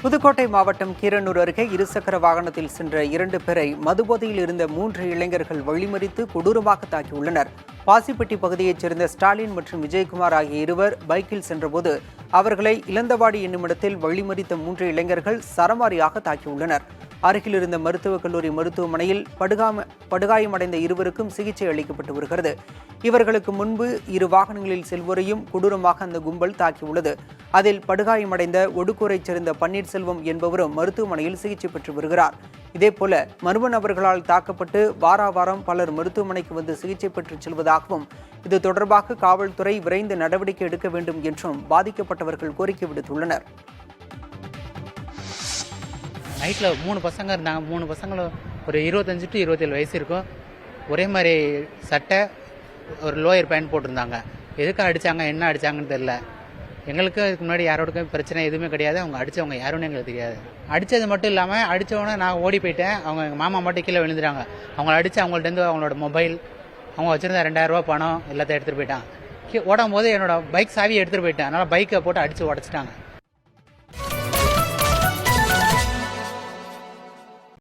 புதுக்கோட்டை மாவட்டம் கீரனூர் அருகே இருசக்கர வாகனத்தில் சென்ற 2 பேரை மதுபோதையில் இருந்த 3 இளைஞர்கள் வழிமறித்து கொடூரமாக தாக்கியுள்ளனர். பாசிப்பட்டி பகுதியைச் சேர்ந்த ஸ்டாலின் மற்றும் விஜயகுமார் ஆகிய இருவர் பைக்கில் சென்றபோது அவர்களை இளந்தவாடி என்னுமிடத்தில் வழிமறித்த 3 இளைஞர்கள் சரமாரியாக தாக்கியுள்ளனர். அருகில் இருந்த மருத்துவக் கல்லூரி மருத்துவமனையில் படுகாயமடைந்த இருவருக்கும் சிகிச்சை அளிக்கப்பட்டு வருகிறது. இவர்களுக்கு முன்பு 2 வாகனங்களில் செல்வோரையும் கொடூரமாக அந்த கும்பல் தாக்கியுள்ளது. அதில் படுகாயமடைந்த ஒடுக்கூரைச் சேர்ந்த பன்னீர்செல்வம் என்பவரும் மருத்துவமனையில் சிகிச்சை பெற்று வருகிறார். இதேபோல மர்ம நபர்களால் தாக்கப்பட்டு வாரம் பலர் மருத்துவமனைக்கு வந்து சிகிச்சை பெற்று செல்வதாகவும் இது தொடர்பாக காவல்துறை விரைந்து நடவடிக்கை எடுக்க வேண்டும் என்றும் பாதிக்கப்பட்டவர்கள் கோரிக்கை விடுத்துள்ளனர். நைட்டில் 3 பசங்க இருந்தாங்க. 3 பசங்களும் ஒரு 25 to 27 வயசு இருக்கும். ஒரே மாதிரி சட்டை, ஒரு லோயர் பேண்ட் போட்டிருந்தாங்க. எதுக்காக அடித்தாங்க, என்ன அடித்தாங்கன்னு தெரில. எங்களுக்கு இதுக்கு முன்னாடி யாரோடக்கும் பிரச்சனை எதுவுமே கிடையாது. அவங்க அடித்தவங்க யாருன்னு எங்களுக்கு தெரியாது. அடித்தது மட்டும் இல்லாமல் அடித்தவொடனே நான் ஓடி போயிட்டேன். அவங்க எங்கள் மாமா மட்டும் கீழே விழுந்துட்டாங்க. அவங்கள அடித்து அவங்கள்ட்டேருந்து அவங்களோட மொபைல், அவங்க வச்சுருந்த 2000 ரூபா பணம் எல்லாத்தையும் எடுத்துகிட்டு போயிட்டான். ஓடும் போது என்னோட பைக் சாவியை எடுத்துகிட்டு போயிட்டேன். அதனால் பைக்கை போட்டு அடித்து உடச்சிட்டாங்க.